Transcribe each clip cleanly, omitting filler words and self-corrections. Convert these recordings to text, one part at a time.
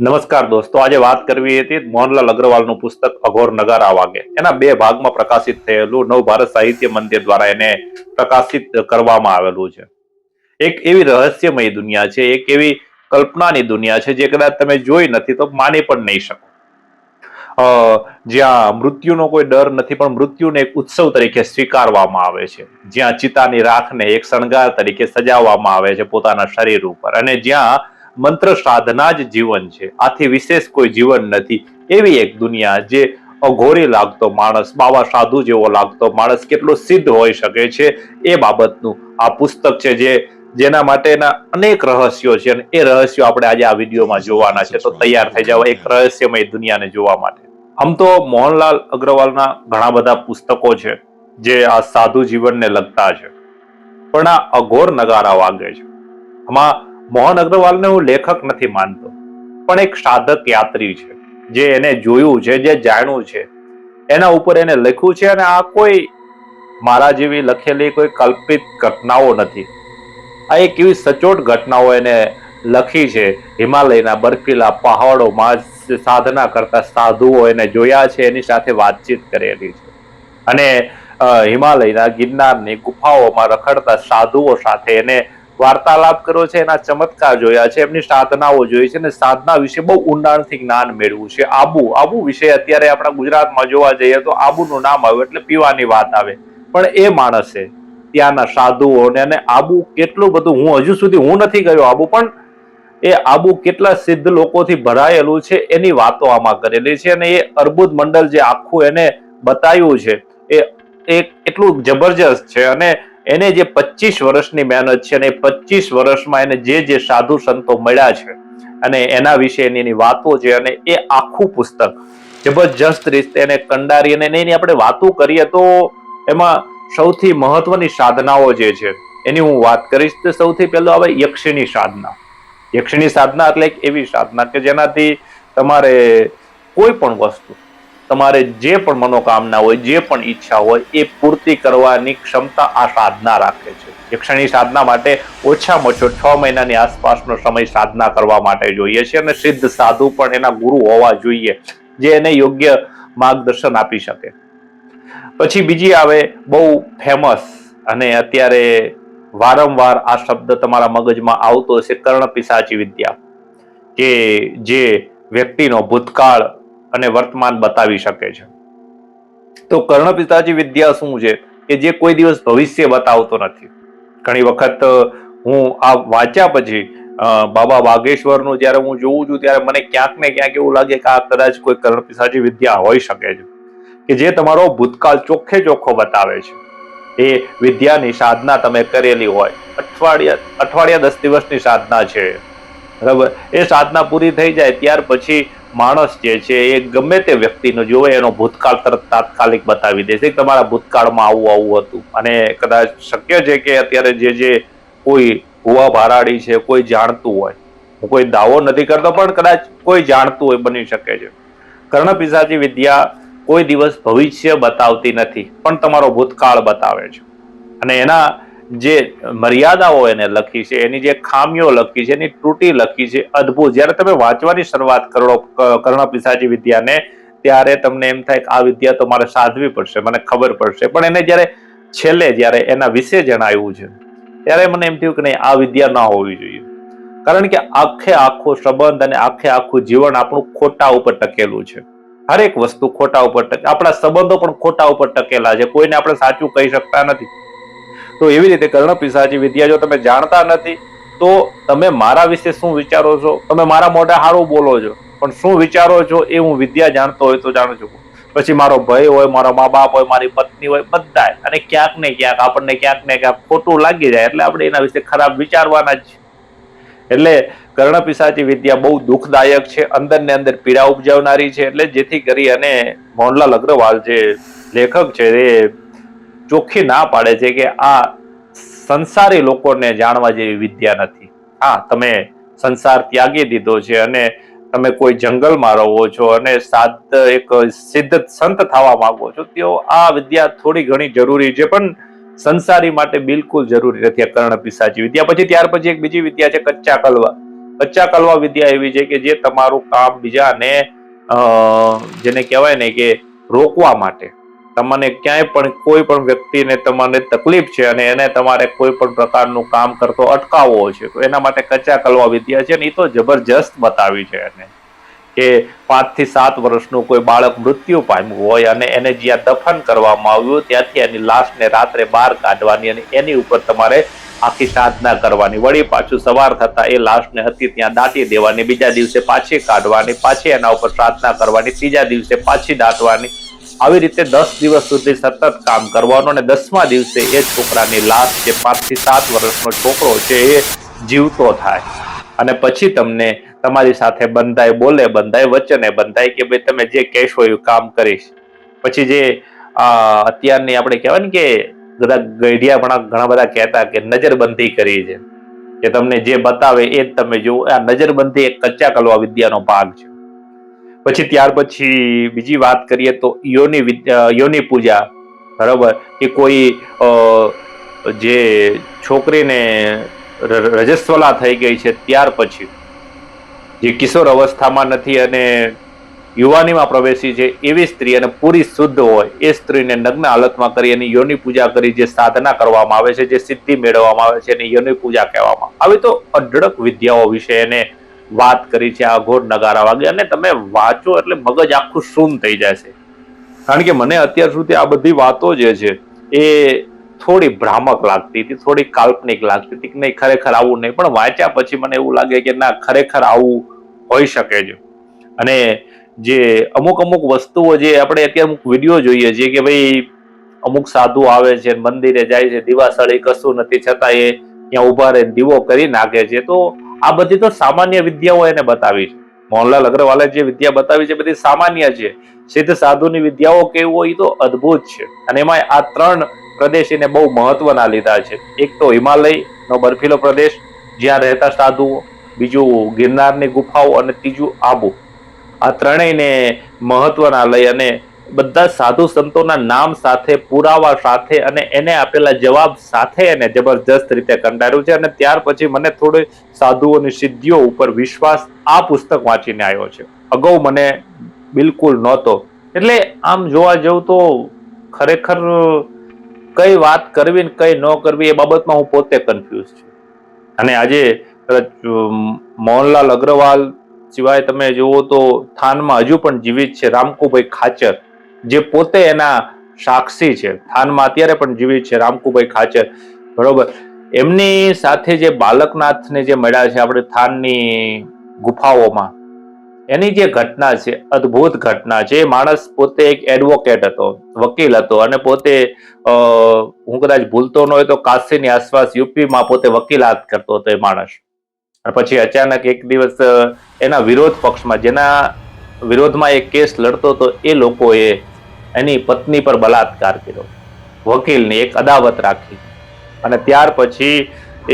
નમસ્કાર દોસ્તો, આજે વાત કરવી હતી મોહનલાલ અગ્રવાલનું પુસ્તક અઘોર નગારા વાગે. એના બે ભાગમાં પ્રકાશિત થયેલું નવ ભારત સાહિત્ય મંદિર દ્વારા એને પ્રકાશિત કરવામાં આવેલું છે. એક એવી રહસ્યમય દુનિયા છે, એક એવી કલ્પનાની દુનિયા છે જે કદાચ તમે જોઈ નથી તો માની પણ નહીં શકો. જ્યાં મૃત્યુનો કોઈ ડર નથી, પણ મૃત્યુને એક ઉત્સવ તરીકે સ્વીકારવામાં આવે છે. જ્યાં ચિતાની રાખને એક શણગાર તરીકે સજાવવામાં આવે છે પોતાના શરીર ઉપર, અને જ્યાં મંત્ર સાધના જ જીવન છે, આથી વિશેષ કોઈ જીવન નથી. એવી એક દુનિયા, જે અઘોરી લાગતો માણસ, બાવા સાધુ જેવો લાગતો માણસ કેટલો સિદ્ધ હોઈ શકે છે, એ બાબતનું આ પુસ્તક છે, જેના માટેના અનેક રહસ્યો છે, અને એ રહસ્યો આપણે આજે આ વિડીયોમાં જોવાના છે. તો તૈયાર થઈ જાવ એક રહસ્યમય દુનિયાને જોવા માટે. આમ તો મોહનલાલ અગ્રવાલના ઘણા બધા પુસ્તકો છે જે આ સાધુ જીવનને લગતા છે, પણ આ અઘોર નગારા વાગે છે, આમાં મોહન અગ્રવાલને હું લેખક નથી માનતો, પણ એક સાધક યાત્રી છે, જે એને જોયું છે, જે જાણ્યું છે, એના ઉપર એને લખ્યું છે. અને આ કોઈ મારા જેવી લખેલી કોઈ કલ્પિત ઘટનાઓ નથી. આ એક એવી સચોટ ઘટનાઓ એને લખી છે. હિમાલયના બર્ફીલા પહાડોમાં સાધના કરતા સાધુઓ એને જોયા છે, એની સાથે વાતચીત કરેલી છે, અને હિમાલયના ગિરનારની ગુફાઓમાં રખડતા સાધુઓ સાથે એને વાર્તાલાપ કર્યો છે, એના ચમત્કાર જોયા છે, એમની સાધનાઓ જોઈ છે, અને સાધના વિશે બહુ ઊંડાણથી જ્ઞાન મેળવ્યું છે. આબુ વિશે અત્યારે આપણા ગુજરાતમાં જોવા જઈએ તો આબુનું નામ આવ્યું એટલે પીવાની વાત આવે, પણ એ માણસે ત્યાંના સાધુઓને, અને આબુ કેટલું બધું, હું હજુ સુધી નથી ગયો આબુ, પણ એ આબુ કેટલા સિદ્ધ લોકોથી ભરાયેલું છે એની વાતો આમાં કરેલી છે. અને એ અર્બુદ મંડળ જે આખું એને બતાવ્યું છે, એ એટલું જબરજસ્ત છે. અને એને જે 25 વર્ષની મહેનત છે, અને એ 25 વર્ષમાં એને જે સાધુ સંતો મળ્યા છે, અને એના વિશે એની વાતો છે, અને એ આખું પુસ્તક જબરજસ્ત રીતે એને કંડારી, અને એની આપણે વાતો કરીએ તો એમાં સૌથી મહત્વની સાધનાઓ જે છે એની હું વાત કરીશ. તો સૌથી પહેલો આવે યક્ષિણી સાધના. યક્ષિણી સાધના એટલે એક એવી સાધના કે જેનાથી તમારે કોઈ પણ વસ્તુ, તમારે જે પણ મનોકામના હોય, જે પણ ઈચ્છા હોય, એ પૂર્તિ કરવાની ક્ષમતા આ સાધના રાખે છે. યક્ષિણી સાધના માટે ઓછામાં ઓછો 6 મહિનાની આસપાસનો સમય સાધના કરવા માટે જોઈએ છે, અને સિદ્ધ સાધુ પણ એના ગુરુ હોવા જોઈએ, જે એને યોગ્ય માર્ગદર્શન આપી શકે. પછી બીજી આવે બહુ ફેમસ, અને અત્યારે વારંવાર આ શબ્દ તમારા મગજમાં આવતો હશે, કર્ણપિશાચી વિદ્યા, કે જે વ્યક્તિનો ભૂતકાળ અને વર્તમાન બતાવી શકે છે. તો કર્ણપિશાચી વિદ્યા શું છે કે જે કોઈ દિવસ ભવિષ્ય બતાવતો નથી. ઘણી વખત હું આ વાંચ્યા પછી બાબા વાઘેશ્વરનું જયારે હું જોઉં છું, ત્યારે મને ક્યાંક ને ક્યાંક એવું લાગે કે આ કદાચ કોઈ કર્ણપિશાચી વિદ્યા હોઈ શકે છે, કે જે તમારો ભૂતકાળ ચોખ્ખે ચોખ્ખો બતાવે છે. એ વિદ્યાની સાધના તમે કરેલી હોય, અઠવાડિયા 10 દિવસની સાધના છે, બરાબર, એ સાધના પૂરી થઈ જાય ત્યાર પછી માણસ જે છે એ ગમે તે વ્યક્તિનો જોવે એનો ભૂતકાળ તરત તાત્કાલિક બતાવી દે છે, તમારા ભૂતકાળમાં આવું હતું. અને કદાચ શક્ય છે કે અત્યારે જે કોઈ ભુવા ભારાડી છે, કોઈ જાણતું હોય, હું કોઈ દાવો નથી કરતો, પણ કદાચ કોઈ જાણતું હોય, બની શકે છે. કર્ણપિશાચી વિદ્યા કોઈ દિવસ ભવિષ્ય બતાવતી નથી, પણ તમારો ભૂતકાળ બતાવે છે. અને એના જે મર્યાદાઓ એને લખી છે, એની જે ખામીઓ લખી છે, એની ત્રુટી લખી છે, અદ્ભુત. જ્યારે તમે વાંચવાની શરૂઆત કરો કર્ણપિશાચી વિદ્યાને, ત્યારે તમને એમ થાય કે આ વિદ્યા તો મારે સાધવી પડશે, મને ખબર પડશે. પણ એને જ્યારે છેલ્લે જ્યારે એના વિશે જણાવ્યું છે, ત્યારે મને એમ થયું કે નહીં, આ વિદ્યા ના હોવી જોઈએ. કારણ કે આખે આખો સંબંધ અને આખે આખું જીવન આપણું ખોટા ઉપર ટકેલું છે. હરેક વસ્તુ ખોટા ઉપર આપણા સંબંધો પણ ખોટા ઉપર ટકેલા છે, કોઈને આપણે સાચું કહી શકતા નથી. તો એવી રીતે કર્ણપિશાચી વિદ્યા જો તમે જાણતા નથી, તો તમે મારા વિશે શું વિચારો છો, તમે મારા મોઢે સારું બોલો છો, પણ શું વિચારો છો એ હું વિદ્યા જાણતો હોય તો જાણું છું. પછી મારો ભાઈ હોય, મારા મા બાપ હોય, મારી પત્ની હોય, બધા, અને ક્યાંક ને ક્યાંક આપણને ક્યાંક ને ક્યાંક ખોટું લાગી જાય એટલે આપણે એના વિશે ખરાબ વિચારવાના જ. એટલે કર્ણપિશાચી વિદ્યા બહુ દુઃખદાયક છે, અંદર ને અંદર પીડા ઉપજાવનારી છે. એટલે જેથી કરી અને મોહનલાલ અગ્રવાલ જે લેખક છે એ ચોખ્ખી ના પાડે છે કે આ સંસારી લોકોને જાણવા જેવી વિદ્યા નથી. હા, તમે સંસાર ત્યાગી દીધો છે અને તમે કોઈ જંગલમાં રહો છો અને એક સિદ્ધ સંત થવા માંગો છો, તો આ વિદ્યા થોડી ઘણી જરૂરી છે, પણ સંસારી માટે બિલકુલ જરૂરી નથી આ કર્ણપિશાચી વિદ્યા. પછી ત્યાર પછી એક બીજી વિદ્યા છે કચ્ચા કલવા, કચ્ચા કલવા વિદ્યા એવી છે કે જે તમારું કામ બીજાને જેને કહેવાય ને કે રોકવા માટે, તમને ક્યાંય પણ કોઈ પણ વ્યક્તિને તમને તકલીફ છે અને એને તમારે કોઈ પણ પ્રકારનું કામ કરતો અટકાવવો છે, તો એના માટે કચ્ચા કલવા વિદ્યા છે ને એ તો જબરજસ્ત બતાવી છે એને, કે 5 થી 7 વર્ષનું કોઈ બાળક મૃત્યુ પામ્યું હોય અને એને જ્યાં દફન કરવામાં આવ્યું ત્યાંથી એની લાશને રાત્રે બહાર કાઢવાની અને એની ઉપર તમારે આખી સાધના કરવાની, વળી પાછું સવાર થતા એ લાશને હતી ત્યાં દાટી દેવાની, બીજા દિવસે પાછી કાઢવાની, પાછી એના ઉપર સાધના કરવાની, ત્રીજા દિવસે પાછી દાટવાની, આવી રીતે 10 દિવસ સુધી સતત કામ કરવાનું અને 10મા દિવસે એ છોકરાની લાશ, જે 5 થી 7 વર્ષનો છોકરો છે, એ જીવતો થાય અને પછી તમને તમારી સાથે બંધાય, બોલે બંધાય, વચને બંધાય કે ભાઈ તમે જે કહેશો એ કામ કરીશ. પછી જે અત્યારની આપણે કહેવાય ને કે બધા ગઈઢિયા ઘણા બધા કહેતા કે નજરબંધી કરી છે, કે તમને જે બતાવે એ જ તમે જુઓ. આ નજરબંધી એક કચ્ચા કલવા વિદ્યાનો ભાગ છે. પછી ત્યાર પછી બીજી વાત કરીએ તો યોની પૂજા, બરાબર, કે કોઈ જે છોકરીને રજસ્વલા થઈ ગઈ છે ત્યાર પછી, જે કિશોર અવસ્થામાં નથી અને યુવાનીમાં પ્રવેશી છે એવી સ્ત્રી અને પૂરી શુદ્ધ હોય એ સ્ત્રીને નગ્ન હાલતમાં કરી એની યોની પૂજા કરી જે સાધના કરવામાં આવે છે, જે સિદ્ધિ મેળવવામાં આવે છે, એની યોની પૂજા કહેવામાં. આવી તો અઢળક વિદ્યાઓ વિશે એને વાત કરી છે આ ઘોર નગારા વાગે, અને તમે વાંચો એટલે મગજ આખું શૂન્ય થઈ જાય છે. કારણ કે મને અત્યાર સુધી આ બધી વાતો જે છે એ થોડી ભ્રામક લાગતી હતી, થોડી કાલ્પનિક લાગતી હતી કે નહીં ખરેખર આવું નહીં, પણ વાંચ્યા પછી મને એવું લાગે કે ના, ખરેખર આવું હોઈ શકે છે. અને જે અમુક વસ્તુઓ જે આપણે અત્યારે અમુક વિડીયો જોઈએ છીએ કે ભાઈ અમુક સાધુ આવે છે, મંદિરે જાય છે, દીવાસળી કશું નથી છતાં એ ત્યાં ઉભા રહે દીવો કરી નાખે છે, તો આ બધી તો સામાન્ય વિદ્યાઓ એને બતાવી છે. મોહનલાલ અગ્રવાલે જે વિદ્યા બતાવી છે બધી સામાન્ય છે. સિદ્ધ સાધુની વિદ્યાઓ કેવું હોય તો અદ્ભુત છે. અને એમાં આ 3 પ્રદેશ એને બહુ મહત્વના લીધા છે. એક તો હિમાલયનો બર્ફીલો પ્રદેશ જ્યાં રહેતા સાધુઓ, બીજું ગિરનારની ગુફાઓ અને ત્રીજું આબુ. આ ત્રણેયને મહત્વના લઈ અને બધા સાધુ સંતોના નામ સાથે, પુરાવા સાથે અને એને આપેલા જવાબ સાથે એને જબરજસ્ત રીતે કંડાર્યું છે. અને ત્યાર પછી મને થોડી સાધુઓની સિદ્ધિઓ ઉપર વિશ્વાસ આ પુસ્તક વાંચીને આવ્યો છે. અગાઉ મને બિલકુલ નહોતો. એટલે આમ જોવા જવું તો ખરેખર કઈ વાત કરવી ને કઈ ન કરવી એ બાબતમાં હું પોતે કન્ફ્યુઝ છું. અને આજે મોહનલાલ અગ્રવાલ સિવાય તમે જુઓ તો થાનમાં હજુ પણ જીવિત છે રામકુભાઈ ખાચર, જે પોતે એના સાક્ષી છે. થાનમાં અત્યારે પણ જીવિત છે રામકુભાઈ ખાચર, બરોબર. એમની સાથે જે બાલકનાથને જે મળ્યા છે આપણે થાનની ગુફાઓમાં, એની જે ઘટના છે અદ્ભુત ઘટના છે. માણસ પોતે એક એડવોકેટ હતો, વકીલ હતો, અને પોતે હું કદાચ ભૂલતો ન હોય તો કાશીની આસપાસ યુપીમાં પોતે વકીલાત કરતો હતો એ માણસ. અને પછી અચાનક એક દિવસ એના વિરોધ પક્ષમાં, જેના વિરોધમાં એક કેસ લડતો હતો, એ લોકોએ એની પત્ની પર બલાત્કાર કર્યો, વકીલની એક અદાવત રાખી, અને ત્યાર પછી એ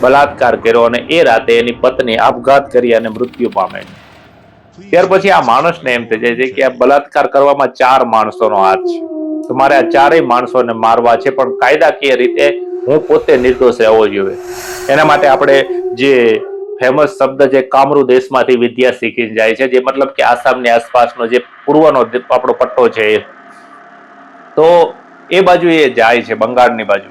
બલાત્કાર કર્યો અને એ રાતે એની પત્ની આપઘાત કરી અને મૃત્યુ પામે. ત્યાર પછી આ માણસને એમ થઈ જાય છે કે આ બલાત્કાર કરવામાં 4 માણસોનો હાથ છે, તો મારે આ 4 માણસોને મારવા છે, પણ કાયદાકીય રીતે હું પોતે નિર્દોષ રહેવો જોઈએ. એના માટે આપણે જે ફેમસ શબ્દ જે કામરૂ દેશમાંથી વિદ્યા શીખી જાય છે, જે મતલબ કે આસામની આસપાસનો જે પૂર્વનો આપણો પટ્ટો છે, તો એ બાજુ એ જાય છે, બંગાળની બાજુ,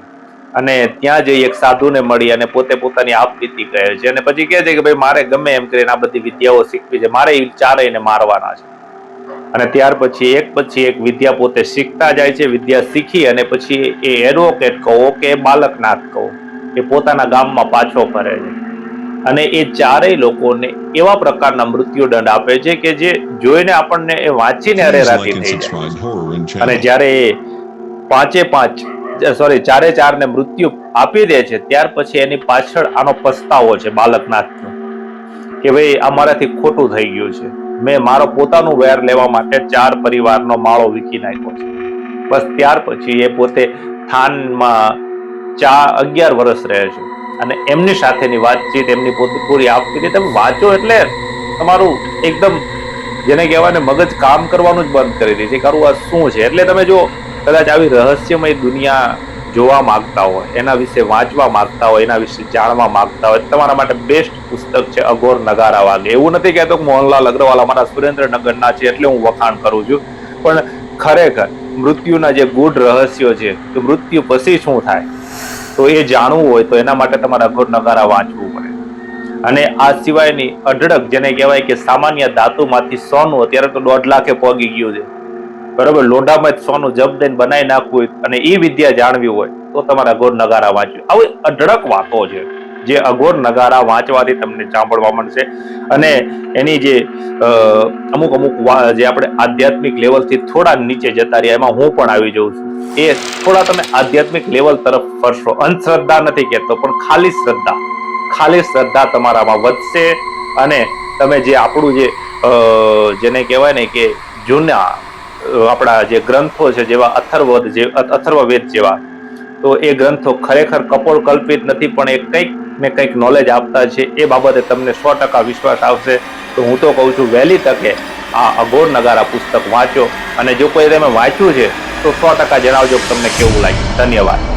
અને ત્યાં જઈ એક સાધુને મળી અને પોતે પોતાની આપવીતી કહે છે. અને પછી કહે છે કે ભાઈ મારે ગમે એમ કરીને આ બધી વિદ્યાઓ શીખવી છે, મારે એ 4ને મારવાના છે. અને ત્યાર પછી એક વિદ્યા પોતે શીખતા જાય છે. વિદ્યા શીખી અને પછી એ એડવોકેટ કહો કે બાલકનાથ કહો, એ પોતાના ગામમાં પાછો ફરે છે. અને એ 4 લોકોને એવા પ્રકારના મૃત્યુદંડ આપે છે કે જે જોઈને આપણને એ વાંચીને અરેરાટી થઈ જાય. અને જ્યારે 4 ને મૃત્યુ આપી દે છે ત્યાર પછી એની પાછળ આનો પસ્તાવો છે બાલકનાથનો, કે ભાઈ આ મારાથી ખોટું થઈ ગયું છે, મેં મારો પોતાનું વેર લેવા માટે 4 પરિવારનો માળો વીખી નાખ્યો છે. બસ ત્યાર પછી એ પોતે થાનમાં 11 વર્ષ રહે છે. અને એમની સાથેની વાતચીત, એમની પૂરી આપવી તમે વાંચો એટલે તમારું એકદમ જેને કહેવાય ને મગજ કામ કરવાનું જ બંધ કરી દે છે, કરું આ શું છે. એટલે તમે જો કદાચ આવી રહસ્યમય દુનિયા જોવા માંગતા હોય, એના વિશે વાંચવા માંગતા હોય, એના વિશે જાણવા માંગતા હોય, તમારા માટે બેસ્ટ પુસ્તક છે અઘોર નગારા વાગે. એવું નથી કહેતો કે મોહનલાલ અગ્રવાલ અમારા સુરેન્દ્રનગરના છે એટલે હું વખાણ કરું છું, પણ ખરેખર મૃત્યુના જે ગૂઢ રહસ્યો છે કે મૃત્યુ પછી શું થાય, તો એ જાણવું હોય તો એના માટે તમારે અઘોર નગારા વાંચવું પડે. અને આ સિવાયની અઢળક, જેને કહેવાય કે સામાન્ય ધાતુમાંથી સોનું અત્યારે તો 1.5 લાખે પહોંચી ગયું છે, બરોબર, લોઢામાં સોનું જબ દઈને બનાવી નાખવું હોય અને એ વિદ્યા જાણવી હોય તો તમારે અઘોર નગારા વાંચવું. આવી અઢળક વાતો છે જે અઘોર નગારા વાંચવાથી તમને સાંભળવા મળશે. અને એની જે અમુક જે આપણે આધ્યાત્મિક લેવલથી થોડા નીચે જતા રહ્યા, એમાં હું પણ આવી જાઉં છું. એ થોડા તમે આધ્યાત્મિક લેવલ તરફ ફરશો. અંધશ્રદ્ધા નથી કહેતો, પણ ખાલી શ્રદ્ધા તમારામાં વધશે. અને તમે જે આપણું જેને કહેવાય ને કે જૂના આપણા જે ગ્રંથો છે, જેવા અથર્વવેદ જેવા, તો એ ગ્રંથો ખરેખર કપોળ કલ્પિત નથી, પણ એ કંઈક ને કંઈક નોલેજ આપતા છે. એ બાબતે તમને 100% વિશ્વાસ આવશે. તો હું તો કહું છું, વહેલી તકે આ અઘોર નગારા પુસ્તક વાંચો. અને જો કોઈ તમે વાંચ્યું છે તો 100% જણાવજો તમને કેવું લાગ્યું. ધન્યવાદ.